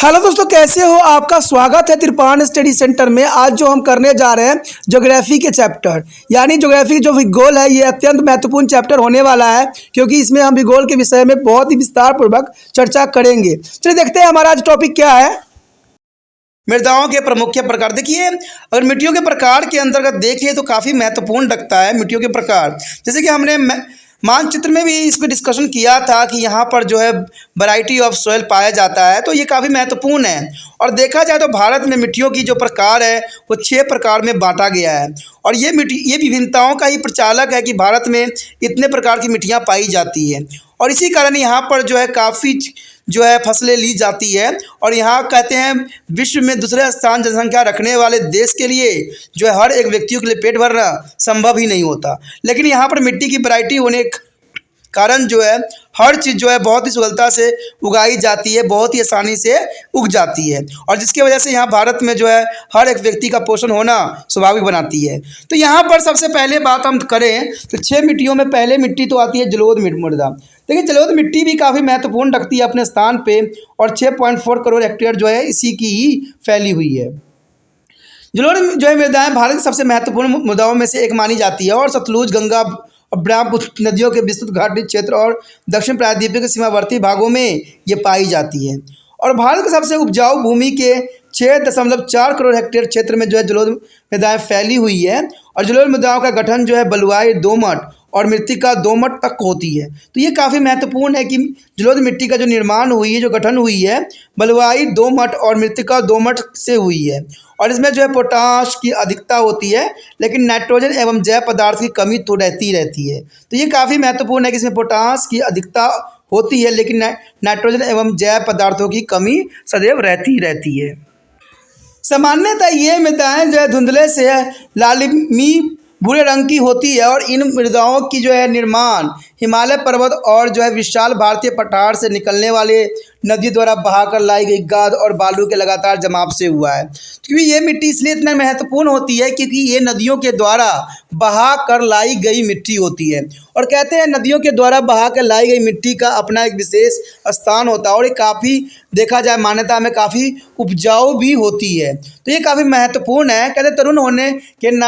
Hello दोस्तों, कैसे हो? आपका स्वागत है त्रिपाण स्टडी सेंटर में। आज जो हम करने जा रहे हैं ज्योग्राफी के चैप्टर यानी ज्योग्राफी जो भूगोल है, ये अत्यंत महत्वपूर्ण चैप्टर होने वाला है क्योंकि इसमें हम भूगोल के विषय में बहुत ही विस्तार पूर्वक चर्चा करेंगे। चलिए देखते हैं हमारा आज टॉपिक क्या है। मृदाओं के प्रमुख प्रकार। देखिए, अगर मिट्टियों के प्रकार के अंतर्गत देखिए तो काफ़ी महत्वपूर्ण लगता है मिट्टियों के प्रकार। जैसे कि हमने मानचित्र में भी इसको डिस्कशन किया था कि यहाँ पर जो है वैरायटी ऑफ सॉइल पाया जाता है, तो ये काफ़ी महत्वपूर्ण है। और देखा जाए तो भारत में मिट्टियों की जो प्रकार है वो 6 प्रकार में बांटा गया है। और ये विभिन्नताओं का ही प्रचालक है कि भारत में इतने प्रकार की मिट्टियाँ पाई जाती है। और इसी कारण यहाँ पर जो है काफ़ी जो है फसलें ली जाती है। और यहाँ कहते हैं विश्व में दूसरे स्थान जनसंख्या रखने वाले देश के लिए जो है हर एक व्यक्तियों के लिए पेट भरना संभव ही नहीं होता। लेकिन यहाँ पर मिट्टी की वैरायटी होने के कारण जो है हर चीज़ जो है बहुत ही सुगलता से उगाई जाती है, बहुत ही आसानी से उग जाती है। और जिसकी वजह से यहाँ भारत में जो है हर एक व्यक्ति का पोषण होना स्वाभाविक बनाती है। तो यहाँ पर सबसे पहले बात हम करें तो 6 मिट्टियों में पहले मिट्टी तो आती है जलोढ़ मृदा। देखिए, जलोढ़ मिट्टी भी काफ़ी महत्वपूर्ण रखती है अपने स्थान पे और 6.4 करोड़ हेक्टेयर जो है इसी की ही फैली हुई है। जलोढ़ जो है मृदाएँ भारत की सबसे महत्वपूर्ण मृदाओं में से एक मानी जाती है और सतलुज, गंगा और ब्रह्मपुत्र नदियों के विस्तृत घाटी क्षेत्र और दक्षिण प्रायद्वीप के सीमावर्ती भागों में ये पाई जाती है। और भारत की सबसे उपजाऊ भूमि के 6.4 करोड़ हेक्टेयर क्षेत्र में जो है जलोढ़ मृदाएँ फैली हुई है। और जलोढ़ मृदाओं का गठन जो है बलुआई, दोमट और मृत्तिका दोमट तक होती है। तो ये काफ़ी महत्वपूर्ण है कि जलोढ़ मिट्टी का जो निर्माण हुई है, जो गठन हुई है, बलुआई, दोमट और मृत्तिका दोमट से हुई है। और इसमें जो है पोटाश की अधिकता होती है, लेकिन नाइट्रोजन एवं जैव पदार्थ की कमी तो रहती है। तो ये काफ़ी महत्वपूर्ण है कि इसमें पोटाश की अधिकता होती है, लेकिन नाइट्रोजन एवं जैव पदार्थों की कमी सदैव रहती है। सामान्यतः ये मृदाएँ जो है धुंधले से लालिमी भूरे रंग की होती है। और इन मृदाओं की जो है निर्माण हिमालय पर्वत और जो है विशाल भारतीय पठार से निकलने वाले नदी द्वारा बहाकर लाई गई गाद और बालू के लगातार जमाव से हुआ है। क्योंकि ये मिट्टी इसलिए इतना महत्वपूर्ण होती है क्योंकि ये नदियों के द्वारा बहा कर लाई गई मिट्टी होती है। और कहते हैं नदियों के द्वारा बहा कर लाई गई मिट्टी का अपना एक विशेष स्थान होता है और ये काफ़ी देखा जाए मान्यता में काफ़ी उपजाऊ भी होती है। तो ये काफ़ी महत्वपूर्ण है। कहते तरुण होने के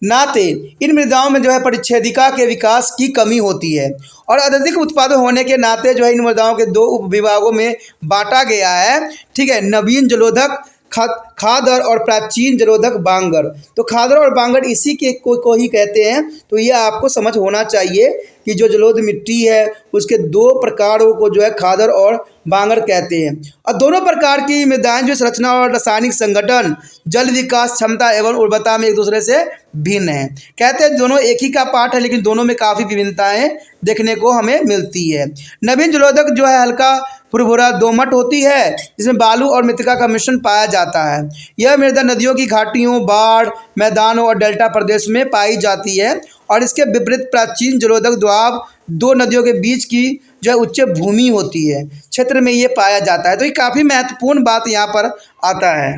नाते इन मृदाओं में जो है परिच्छेदिका के विकास की कमी होती है। और अत्यधिक उत्पादन होने के नाते जो है इन मृदाओं के 2 उपविभागों में बांटा गया है। ठीक है, नवीन जलोधक खादर और प्राचीन जलोधक बांगर। तो खादर और बांगर इसी के को ही कहते हैं। तो ये आपको समझ होना चाहिए कि जो जलोढ़ मिट्टी है उसके 2 प्रकारों को जो है खादर और बांगर कहते हैं। और दोनों प्रकार की मृदाएँ जो संरचना और रासायनिक संगठन, जल विकास क्षमता एवं उर्वरता में एक दूसरे से भिन्न है। कहते हैं दोनों एक ही का पार्ट है, लेकिन दोनों में काफ़ी विभिन्नताएं देखने को हमें मिलती है। नवीन जलोधक जो है हल्का भुरभुरा दोमट होती है, जिसमें बालू और मृत्तिका का मिश्रण पाया जाता है। यह मृदा नदियों की घाटियों, बाढ़ मैदानों और डेल्टा प्रदेश में पाई जाती है। और इसके विपरीत प्राचीन जलोधक द्वाब 2 नदियों के बीच की जो है उच्च भूमि होती है क्षेत्र में ये पाया जाता है। तो ये काफ़ी महत्वपूर्ण बात यहाँ पर आता है।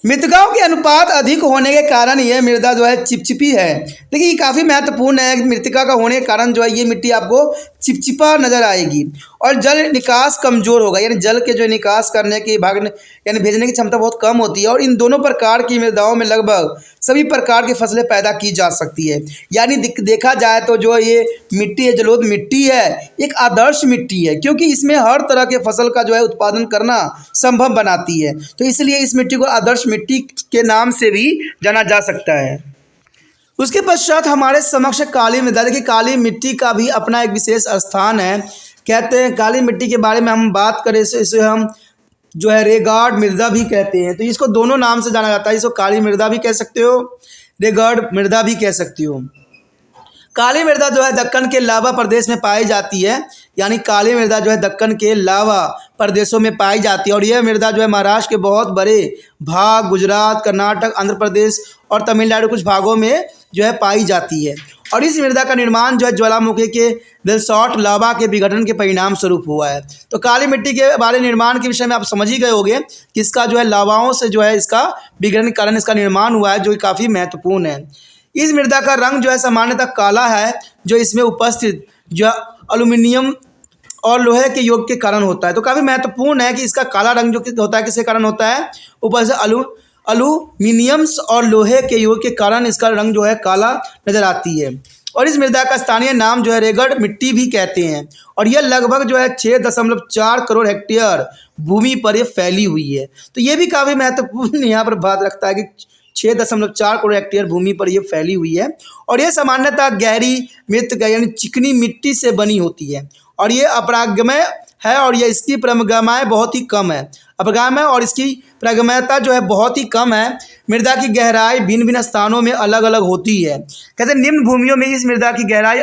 मृत्तिकाओं के अनुपात अधिक होने के कारण यह मृदा जो है चिपचिपी है। देखिए, ये काफ़ी महत्वपूर्ण है। मृत्तिका का होने के कारण जो है ये मिट्टी आपको चिपचिपा नज़र आएगी। और जल निकास कमज़ोर होगा, यानी जल के जो निकास करने की यानी भेजने की क्षमता बहुत कम होती है। और इन दोनों प्रकार की मृदाओं में लगभग सभी प्रकार की फसलें पैदा की जा सकती है। यानी देखा जाए तो जो ये मिट्टी है, जलोढ़ मिट्टी है, एक आदर्श मिट्टी है क्योंकि इसमें हर तरह के फसल का जो है उत्पादन करना संभव बनाती है। तो इसलिए इस मिट्टी को आदर्श मिट्टी के नाम से भी जाना जा सकता है। उसके पश्चात हमारे समक्ष काली मृदा। देखिए, काली मिट्टी का भी अपना एक विशेष स्थान है। कहते हैं काली मिट्टी के बारे में हम बात करें तो इसे हम जो है रेगार्ड मृदा भी कहते हैं। तो इसको दोनों नाम से जाना जाता है। इसको काली मृदा भी कह सकते हो, रेगार्ड मृदा भी कह सकते हो। काली मृदा जो है दक्कन के लावा प्रदेश में पाई जाती है। यानी काली मृदा जो है दक्कन के लावा प्रदेशों में पाई जाती है। और यह मृदा जो है महाराष्ट्र के बहुत बड़े भाग, गुजरात, कर्नाटक, आंध्र प्रदेश और तमिलनाडु कुछ भागों में जो है पाई जाती है। और इस मृदा का निर्माण जो है ज्वालामुखी के बेलसॉल्ट लावा के विघटन के परिणाम स्वरूप हुआ है। तो काली मिट्टी के बारे निर्माण के विषय में आप समझ ही गए होंगे कि इसका जो है लावाओं से जो है इसका विघटन के कारण इसका निर्माण हुआ है, जो काफ़ी महत्वपूर्ण है। इस मृदा का रंग जो है सामान्यतः काला है, जो इसमें उपस्थित जो एल्यूमिनियम और लोहे के योग के कारण होता है। तो काफ़ी महत्वपूर्ण है कि इसका काला रंग जो होता है किसके कारण होता है, ऊपर से अल्यूमिनियम्स और लोहे के योग के कारण इसका रंग जो है काला नजर आती है। और इस मृदा का स्थानीय नाम जो है रेगड़ मिट्टी भी कहते हैं। और यह लगभग जो है 6.4 करोड़ हेक्टेयर भूमि पर ये फैली हुई है। तो ये भी काफ़ी महत्वपूर्ण यहाँ पर बात रखता है कि 6.4 करोड़ हेक्टेयर भूमि पर यह फैली हुई है। और यह सामान्यतः गहरी मृत्तिका यानी चिकनी मिट्टी से बनी होती है। और ये अपरागमय है और ये इसकी प्रगमय बहुत ही कम है। अपरागमय और इसकी प्रगमयता जो है बहुत ही कम है। मृदा की गहराई भिन्न भिन्न स्थानों में अलग अलग होती है। कहते हैं निम्न भूमियों में इस मृदा की गहराई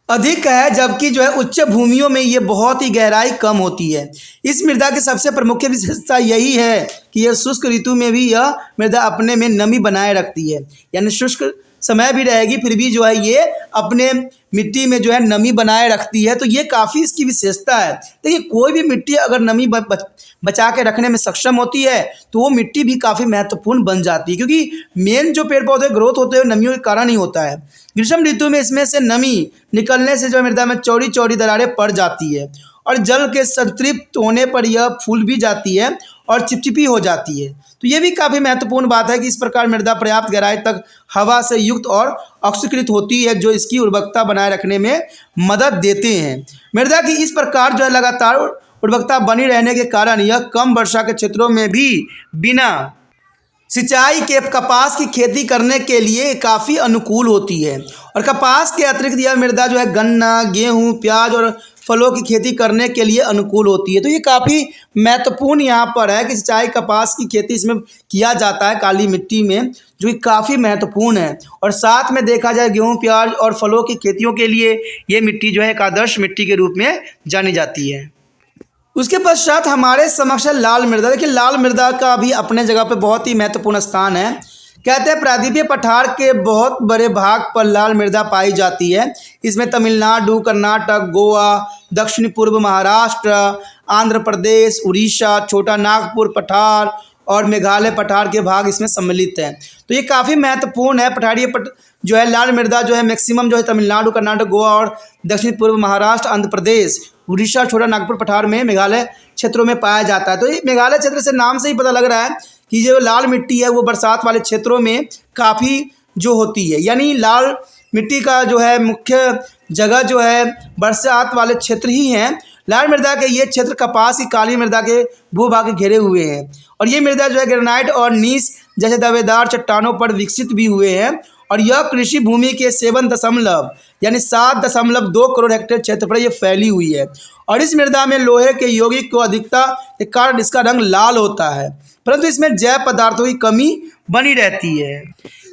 अधिक है, जबकि जो है उच्च भूमियों में ये बहुत ही गहराई कम होती है। इस मृदा की सबसे प्रमुख विशेषता यही है कि यह शुष्क ऋतु में भी यह मृदा अपने में नमी बनाए रखती है। यानी शुष्क समय भी रहेगी फिर भी जो है ये अपने मिट्टी में जो है नमी बनाए रखती है। तो ये काफ़ी इसकी विशेषता है। देखिए कोई भी मिट्टी अगर नमी बचा के रखने में सक्षम होती है तो वो मिट्टी भी काफ़ी महत्वपूर्ण बन जाती है, क्योंकि मेन जो पेड़ पौधे ग्रोथ होते हैं नमियों के कारण ही होता है। ग्रीष्म ऋतु में इसमें से नमी निकलने से जो मृदा में चौड़ी चौड़ी दरारें पड़ जाती है और जल के संतृप्त होने पर यह फूल भी जाती है और चिपचिपी हो जाती है। तो ये भी काफ़ी महत्वपूर्ण बात है कि इस प्रकार मृदा पर्याप्त गहराई तक हवा से युक्त और ऑक्सीकृत होती है, जो इसकी उर्वरकता बनाए रखने में मदद देते हैं। मृदा की इस प्रकार जो है लगातार उर्वरकता बनी रहने के कारण यह कम वर्षा के क्षेत्रों में भी बिना सिंचाई के कपास की खेती करने के लिए काफ़ी अनुकूल होती है। और कपास के अतिरिक्त यह मृदा जो है गन्ना, गेहूँ, प्याज और फलों की खेती करने के लिए अनुकूल होती है। तो ये काफ़ी महत्वपूर्ण यहाँ पर है कि सिंचाई कपास की खेती इसमें किया जाता है काली मिट्टी में, जो कि काफ़ी महत्वपूर्ण है। और साथ में देखा जाए गेहूँ, प्याज और फलों की खेतियों के लिए ये मिट्टी जो है एक आदर्श मिट्टी के रूप में जानी जाती है। उसके पश्चात हमारे समक्ष है लाल मृदा। देखिए लाल मृदा का भी अपने जगह पे बहुत ही महत्वपूर्ण स्थान है। कहते हैं प्रायद्वीपीय पठार के बहुत बड़े भाग पर लाल मृदा पाई जाती है। इसमें तमिलनाडु, कर्नाटक, गोवा, दक्षिण पूर्व महाराष्ट्र, आंध्र प्रदेश, उड़ीसा, छोटा नागपुर पठार और मेघालय पठार के भाग इसमें सम्मिलित हैं। तो ये काफ़ी महत्वपूर्ण है। पठारीय जो है लाल मृदा जो है मैक्सिमम जो है तमिलनाडु, कर्नाटक, गोवा और दक्षिण पूर्व महाराष्ट्र, आंध्र प्रदेश, उड़ीसा, छोटा नागपुर पठार में मेघालय क्षेत्रों में पाया जाता है। तो ये मेघालय क्षेत्र से नाम से ही पता लग रहा है कि जो लाल मिट्टी है वो बरसात वाले क्षेत्रों में काफ़ी जो होती है। यानी लाल मिट्टी का जो है मुख्य जगह जो है बरसात वाले क्षेत्र ही हैं। लाल मृदा के ये क्षेत्र कपास की काली मृदा के भूभाग के घिरे हुए हैं। और ये मृदा जो है ग्रेनाइट और नीस जैसे दावेदार चट्टानों पर विकसित भी हुए हैं। और यह कृषि भूमि के 7.2 करोड़ हेक्टेयर क्षेत्र पर यह फैली हुई है। और इस मृदा में लोहे के यौगिक को अधिकता के कारण इसका रंग लाल होता है, परंतु इसमें जैव पदार्थों की कमी बनी रहती है।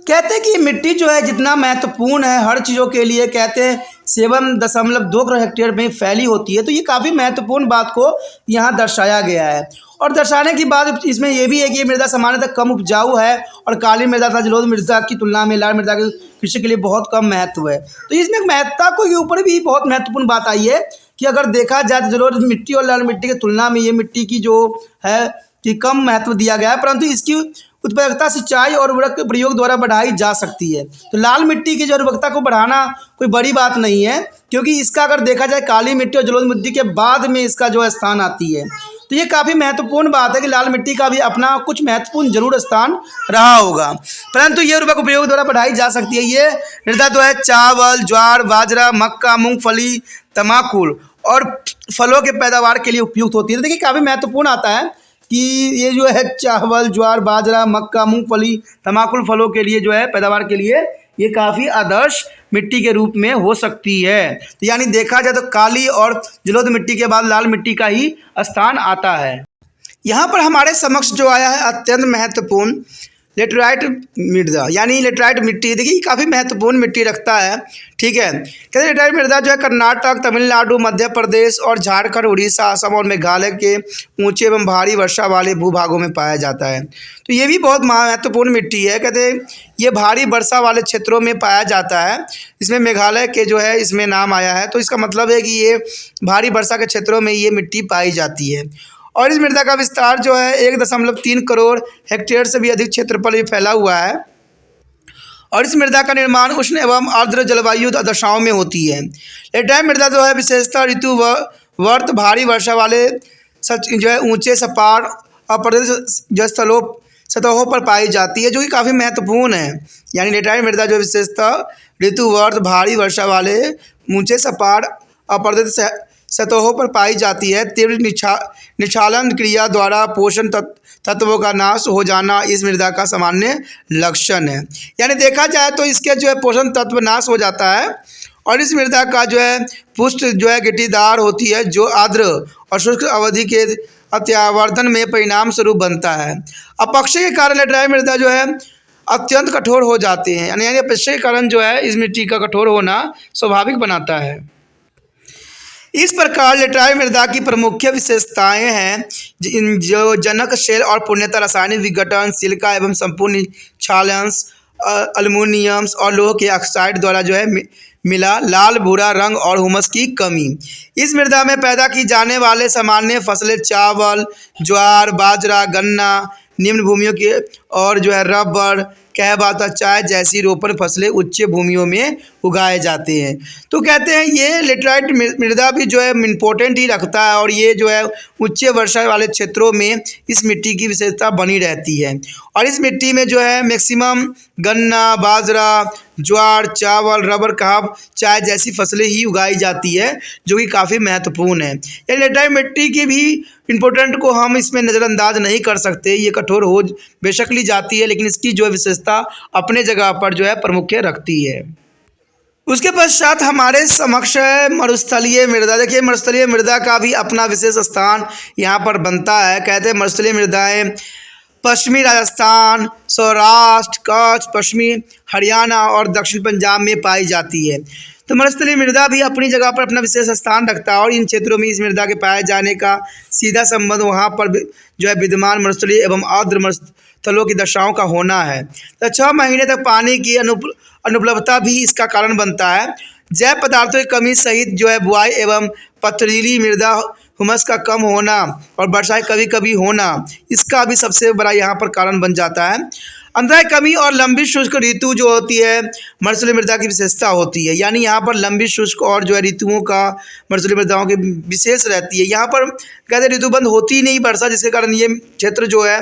कहते हैं कि मिट्टी जो है जितना महत्वपूर्ण है हर चीज़ों के लिए, कहते हैं 7.2 करोड़ हेक्टेयर में फैली होती है। तो ये काफ़ी महत्वपूर्ण बात को यहाँ दर्शाया गया है। और दर्शाने की बात इसमें यह भी है कि ये मृदा सामान्यतः कम उपजाऊ है और काली मृदा तथा जलोढ़ मृदा की तुलना में लाल मृदा के कृषि के लिए बहुत कम महत्व है। तो इसमें महत्ता को के ऊपर भी बहुत महत्वपूर्ण बात आई है कि अगर देखा जाए तो जलोढ़ मिट्टी और लाल मिट्टी की तुलना में ये मिट्टी की जो है कि कम महत्व दिया गया है, परंतु इसकी उत्पादकता सिंचाई और उर्वरक के प्रयोग द्वारा बढ़ाई जा सकती है। तो लाल मिट्टी की जो उर्वरकता को बढ़ाना कोई बड़ी बात नहीं है, क्योंकि इसका अगर देखा जाए काली मिट्टी और जलोढ़ मिट्टी के बाद में इसका जो स्थान आती है। तो ये काफ़ी महत्वपूर्ण बात है कि लाल मिट्टी का भी अपना कुछ महत्वपूर्ण जरूर स्थान रहा होगा, परंतु ये उर्वरक उपयोग द्वारा बढ़ाई जा सकती है। ये मृदा जो है चावल, ज्वार, बाजरा, मक्का, मूंगफली, तमाकुल और फलों के पैदावार के लिए उपयुक्त होती है। तो देखिए काफ़ी महत्वपूर्ण आता है कि ये जो है चावल, ज्वार, बाजरा, मक्का, मूंगफली, तमाकुल फलों के लिए जो है पैदावार के लिए ये काफ़ी आदर्श मिट्टी के रूप में हो सकती है। तो यानी देखा जाए तो काली और जलोढ़ मिट्टी के बाद लाल मिट्टी का ही स्थान आता है। यहाँ पर हमारे समक्ष जो आया है अत्यंत महत्वपूर्ण लेटराइट मृदा, यानी लेटराइट मिट्टी। देखिए काफ़ी महत्वपूर्ण मिट्टी रखता है, ठीक है। कहते हैं लेटराइट मृदा जो है कर्नाटक, तमिलनाडु, मध्य प्रदेश और झारखंड, उड़ीसा, असम और मेघालय के ऊंचे एवं भारी वर्षा वाले भूभागों में पाया जाता है। तो ये भी बहुत महत्वपूर्ण मिट्टी है। कहते हैं ये भारी वर्षा वाले क्षेत्रों में पाया जाता है। इसमें मेघालय के जो है इसमें नाम आया है, तो इसका मतलब है कि ये भारी वर्षा के क्षेत्रों में ये मिट्टी पाई जाती है। और इस मृदा का विस्तार जो है 1.3 करोड़ हेक्टेयर से भी अधिक क्षेत्र पर फैला हुआ है। और इस मृदा का निर्माण उष्ण एवं आर्द्र जलवायु दशाओं में होती है। लेटराइट मृदा जो है विशेषतः ऋतु वर्त भारी वर्षा वाले जो है ऊंचे सपाट अपर्दत सतहों पर पाई जाती है, जो कि काफ़ी महत्वपूर्ण है। यानी लेटराइट मृदा जो विशेषतः ऋतु वर्त भारी वर्षा वाले ऊंचे सपाट अपर्दत सतहों पर पाई जाती है। तीव्र निक्षालन क्रिया द्वारा पोषण तत्वों का नाश हो जाना इस मृदा का सामान्य लक्षण है। यानी देखा जाए तो इसके जो है पोषण तत्व नाश हो जाता है और इस मृदा का जो है पुष्ट जो है गिट्टीदार होती है, जो आर्द्र और शुष्क अवधि के अत्यावर्तन में परिणाम स्वरूप बनता है। अपक्षय के कारण लेटराइट मृदा जो है अत्यंत कठोर हो जाते हैं। यानी अपक्षय के कारण जो है इस मिट्टी का कठोर होना स्वाभाविक बनाता है। इस प्रकार लेटराइट मृदा की प्रमुख विशेषताएं हैं जो जनक शेल और पूर्णतः रासायनिक विघटन, सिलिका एवं संपूर्ण क्षालन, अल्युमिनियम और लोह के ऑक्साइड द्वारा जो है मिला लाल भूरा रंग और हुमस की कमी। इस मृदा में पैदा की जाने वाले सामान्य फसलें चावल, ज्वार, बाजरा, गन्ना, निम्न भूमियों के और जो है रबर, कहवा, चाय जैसी रोपण फसलें उच्च भूमियों में उगाए जाते हैं। तो कहते हैं ये लेटराइट मृदा भी जो है इम्पोर्टेंट ही रखता है और ये जो है उच्च वर्षा वाले क्षेत्रों में इस मिट्टी की विशेषता बनी रहती है। और इस मिट्टी में जो है मैक्सिमम गन्ना, बाजरा, ज्वार, चावल, रबर, कहवा, चाय जैसी फसलें ही उगाई जाती है, जो कि काफ़ी महत्वपूर्ण है। ये लेटराइट मिट्टी की भी इम्पोर्टेंट को हम इसमें नज़रअंदाज नहीं कर सकते। ये कठोर हो बेशक ली जाती है, लेकिन इसकी जो है विशेषता अपने जगह पर जो है प्रमुख रखती है। उसके पश्चात हमारे समक्ष है मरुस्थलीय मृदा। देखिए मरुस्थलीय मृदा का भी अपना विशेष स्थान यहाँ पर बनता है। कहते हैं मरुस्थलीय मृदाएँ पश्चिमी राजस्थान, सौराष्ट्र, कच्छ, पश्चिमी हरियाणा और दक्षिण पंजाब में पाई जाती है। तो मरुस्थलीय मृदा भी अपनी जगह पर अपना विशेष स्थान रखता है और इन क्षेत्रों में इस मृदा के पाए जाने का सीधा संबंध वहाँ पर जो है विद्यमान मरुस्थलीय एवं आर्द्र मरुस्थलों की दशाओं का होना है। तो 6 महीने तक पानी की अनुपलब्धता भी इसका कारण बनता है। जैव पदार्थों की कमी सहित जो है बुआई एवं पथरीली मृदा, हुमस का कम होना और वर्षाएं कभी कभी होना, इसका भी सबसे बड़ा यहाँ पर कारण बन जाता है। अंतराय कमी और लंबी शुष्क ऋतु जो होती है मरुस्थलीय मृदा की विशेषता होती है। यानी यहाँ पर लंबी शुष्क और जो है ऋतुओं का मरुस्थलीय मृदाओं की विशेष रहती है। यहाँ पर कहते ऋतुबंध होती ही नहीं वर्षा, जिसके कारण ये क्षेत्र जो है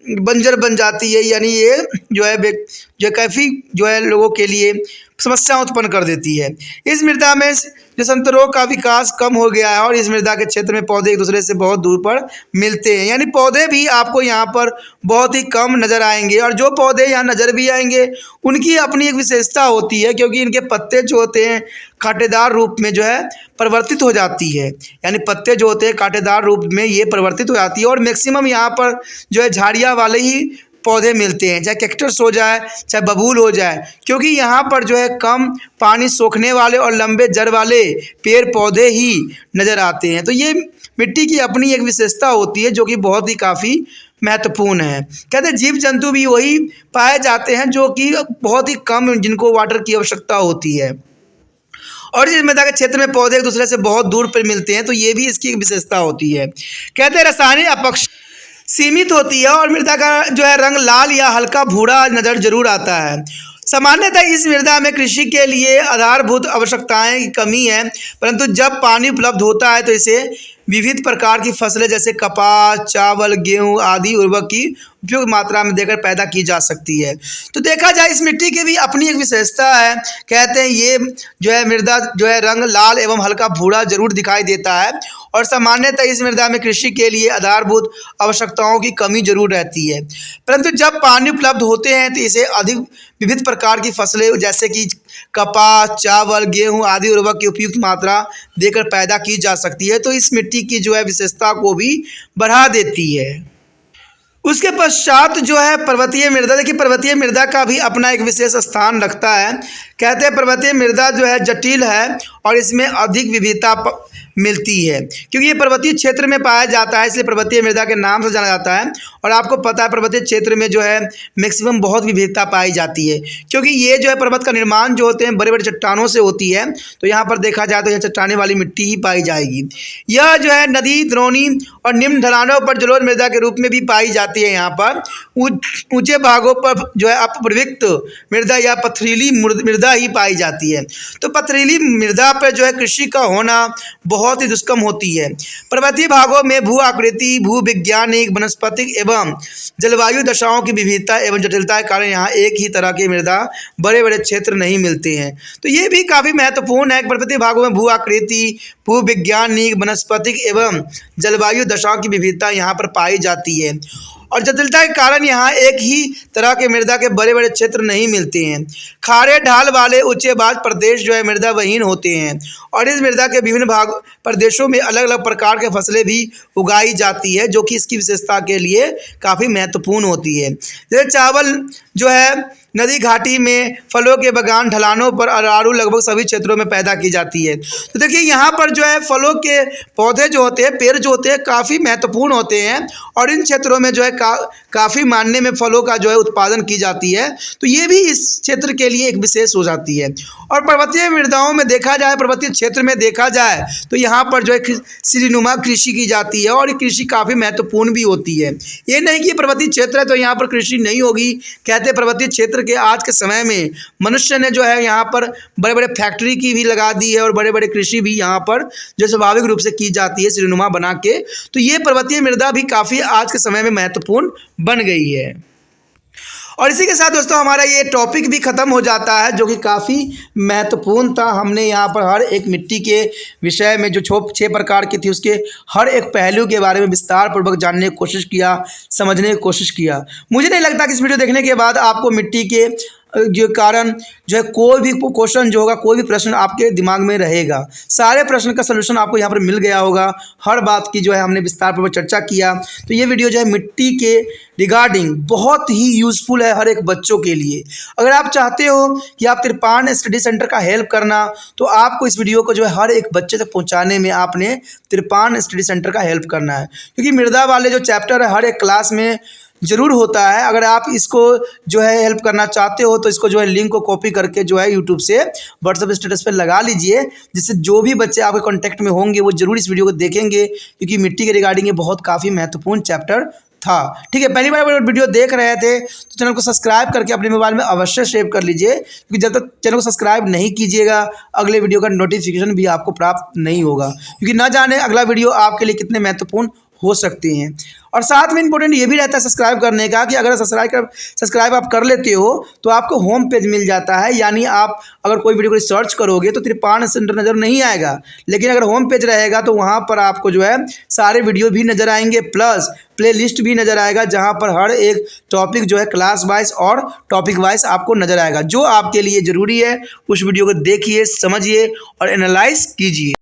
बंजर बन जाती है। यानी ये जो है काफ़ी जो है लोगों के लिए समस्या उत्पन्न कर देती है। इस मृदा में जो संतरों का विकास कम हो गया है और इस मृदा के क्षेत्र में पौधे एक दूसरे से बहुत दूर पर मिलते हैं। यानी पौधे भी आपको यहाँ पर बहुत ही कम नज़र आएंगे और जो पौधे यहाँ नज़र भी आएंगे उनकी अपनी एक विशेषता होती है, क्योंकि इनके पत्ते जो होते हैं कांटेदार रूप में जो है परिवर्तित हो जाती है। यानी पत्ते जो होते हैं कांटेदार रूप में ये परिवर्तित हो जाती है और मैक्सिमम यहाँ पर जो है झाड़ियाँ वाले ही पौधे मिलते हैं, चाहे कैक्टस हो जाए चाहे बबूल हो जाए, क्योंकि यहाँ पर जो है कम पानी सोखने वाले और लंबे जड़ वाले पेड़ पौधे ही नज़र आते हैं। तो ये मिट्टी की अपनी एक विशेषता होती है जो कि बहुत ही काफ़ी महत्वपूर्ण है। कहते हैं जीव जंतु भी वही पाए जाते हैं जो कि बहुत ही कम जिनको वाटर की आवश्यकता होती है और इस मृदा के क्षेत्र में पौधे एक दूसरे से बहुत दूर पर मिलते हैं, तो ये भी इसकी एक विशेषता होती है। कहते हैं रासायनिक अपक्ष सीमित होती है और मृदा का जो है रंग लाल या हल्का भूरा नज़र जरूर आता है। सामान्यतः इस मृदा में कृषि के लिए आधारभूत आवश्यकताएं की कमी है, परंतु जब पानी उपलब्ध होता है तो इसे विविध प्रकार की फसलें जैसे कपास, चावल, गेहूं आदि उर्वरक की उपयुक्त मात्रा में देकर पैदा की जा सकती है। तो देखा जाए इस मिट्टी की भी अपनी एक विशेषता है। कहते हैं ये जो है मृदा जो है रंग लाल एवं हल्का भूरा जरूर दिखाई देता है और सामान्यतः इस मृदा में कृषि के लिए आधारभूत आवश्यकताओं की कमी जरूर रहती है, परंतु जब पानी उपलब्ध होते हैं तो इसे अधिक विविध प्रकार की फसलें जैसे कि कपास, चावल, गेहूं आदि उर्वरक की उपयुक्त मात्रा देकर पैदा की जा सकती है। तो इस मिट्टी की जो है विशेषता को भी बढ़ा देती है। उसके पश्चात जो है पर्वतीय मृदा। देखिए पर्वतीय मृदा का भी अपना एक विशेष स्थान रखता है। कहते हैं पर्वतीय मृदा जो है जटिल है और इसमें अधिक विविधता मिलती है, क्योंकि ये पर्वतीय क्षेत्र में पाया जाता है, इसलिए पर्वतीय मृदा के नाम से जाना जाता है। और आपको पता है पर्वतीय क्षेत्र में जो है मैक्सिमम बहुत विविधता पाई जाती है, क्योंकि ये जो है पर्वत का निर्माण जो होते हैं बड़े बड़े चट्टानों से होती है। तो यहाँ पर देखा जाए तो यह चट्टाने वाली मिट्टी ही पाई जाएगी। यह जो है नदी, द्रोणी और निम्न ढलानों पर जलोढ़ मृदा के रूप में भी पाई जाती जाती है यहाँ पर ऊंचे भागों पर जो है अपप्रवृत्त मृदा या पथरीली मृदा ही पाई जाती है। तो पथरीली मृदा पर जो है कृषि का होना बहुत ही दुष्कर्म होती है। पर्वतीय भागों में भू आकृति, भूविज्ञानिक, वनस्पतिक एवं जलवायु दशाओं की विविधता एवं जटिलता के कारण यहाँ एक ही तरह के मृदा बड़े बड़े क्षेत्र नहीं मिलते हैं। तो ये भी काफ़ी महत्वपूर्ण है कि पर्वतीय भागों में भू आकृति, भूविज्ञानिक, वनस्पतिक एवं जलवायु दशाओं की विविधता यहाँ पर पाई जाती है और जटिलता के कारण यहाँ एक ही तरह के मृदा के बड़े बड़े क्षेत्र नहीं मिलते हैं। खारे ढाल वाले ऊंचे भाग प्रदेश जो है मृदा विहीन होते हैं और इस मृदा के विभिन्न भाग प्रदेशों में अलग अलग प्रकार के फसलें भी उगाई जाती है, जो कि इसकी विशेषता के लिए काफ़ी महत्वपूर्ण होती है। जैसे चावल जो है नदी घाटी में, फलों के बागान ढलानों पर, अरारू लगभग सभी क्षेत्रों में पैदा की जाती है। तो देखिए यहाँ पर जो है फलों के पौधे जो होते हैं, पेड़ जो होते हैं, काफ़ी महत्वपूर्ण होते हैं और इन क्षेत्रों में जो है काफ़ी मायने में फलों का जो है उत्पादन की जाती है। तो ये भी इस क्षेत्र के लिए एक विशेष हो जाती है। और पर्वतीय मृदाओं में देखा जाए, पर्वतीय क्षेत्र में देखा जाए तो यहाँ पर जो है सीढ़ीनुमा कृषि की जाती है और ये कृषि काफ़ी महत्वपूर्ण भी होती है। ये नहीं कि पर्वतीय क्षेत्र है तो यहाँ पर कृषि नहीं होगी। कहते पर्वतीय क्षेत्र के आज के समय में मनुष्य ने जो है यहाँ पर बड़े बड़े फैक्ट्री की भी लगा दी है और बड़े बड़े कृषि भी यहाँ पर जो स्वाभाविक रूप से की जाती है सीढ़ीनुमा बना के। तो ये पर्वतीय मृदा भी काफ़ी आज के समय में महत्वपूर्ण बन गई है। और इसी के साथ दोस्तों हमारा ये टॉपिक भी ख़त्म हो जाता है, जो कि काफ़ी महत्वपूर्ण था। हमने यहाँ पर हर एक मिट्टी के विषय में जो 6 प्रकार की थी उसके हर एक पहलू के बारे में विस्तार पूर्वक जानने की कोशिश किया, समझने की कोशिश किया। मुझे नहीं लगता कि इस वीडियो देखने के बाद आपको मिट्टी के जो कारण जो है कोई भी क्वेश्चन जो होगा, कोई भी प्रश्न आपके दिमाग में रहेगा। सारे प्रश्न का सलूशन आपको यहाँ पर मिल गया होगा। हर बात की जो है हमने विस्तारपूर्वक चर्चा किया। तो ये वीडियो जो है मिट्टी के रिगार्डिंग बहुत ही यूज़फुल है हर एक बच्चों के लिए। अगर आप चाहते हो कि आप तिरपान स्टडी सेंटर का हेल्प करना, तो आपको इस वीडियो को जो है हर एक बच्चे तक पहुँचाने में आपने तिरपान स्टडी सेंटर का हेल्प करना है, क्योंकि मृदा वाले जो चैप्टर है हर एक क्लास में ज़रूर होता है। अगर आप इसको जो है हेल्प करना चाहते हो तो इसको जो है लिंक को कॉपी करके जो है यूट्यूब से व्हाट्सएप स्टेटस पर लगा लीजिए, जिससे जो भी बच्चे आपके कांटेक्ट में होंगे वो ज़रूर इस वीडियो को देखेंगे, क्योंकि मिट्टी के रिगार्डिंग ये बहुत काफ़ी महत्वपूर्ण चैप्टर था। ठीक है, पहली बार वीडियो देख रहे थे तो चैनल को सब्सक्राइब करके अपने मोबाइल में अवश्य सेव कर लीजिए, क्योंकि जब तक चैनल को सब्सक्राइब नहीं कीजिएगा अगले वीडियो का नोटिफिकेशन भी आपको प्राप्त नहीं होगा, क्योंकि ना जाने अगला वीडियो आपके लिए कितने महत्वपूर्ण हो सकते हैं। और साथ में इंपॉर्टेंट ये भी रहता है सब्सक्राइब करने का, कि अगर सब्सक्राइब आप कर लेते हो तो आपको होम पेज मिल जाता है। यानी आप अगर कोई वीडियो को सर्च करोगे तो तिरपान सेंटर नज़र नहीं आएगा, लेकिन अगर होम पेज रहेगा तो वहाँ पर आपको जो है सारे वीडियो भी नज़र आएंगे, प्लस प्ले लिस्ट भी नज़र आएगा, जहाँ पर हर एक टॉपिक जो है क्लास वाइज और टॉपिक वाइज आपको नज़र आएगा। जो आपके लिए ज़रूरी है उस वीडियो को देखिए, समझिए और एनालाइज कीजिए।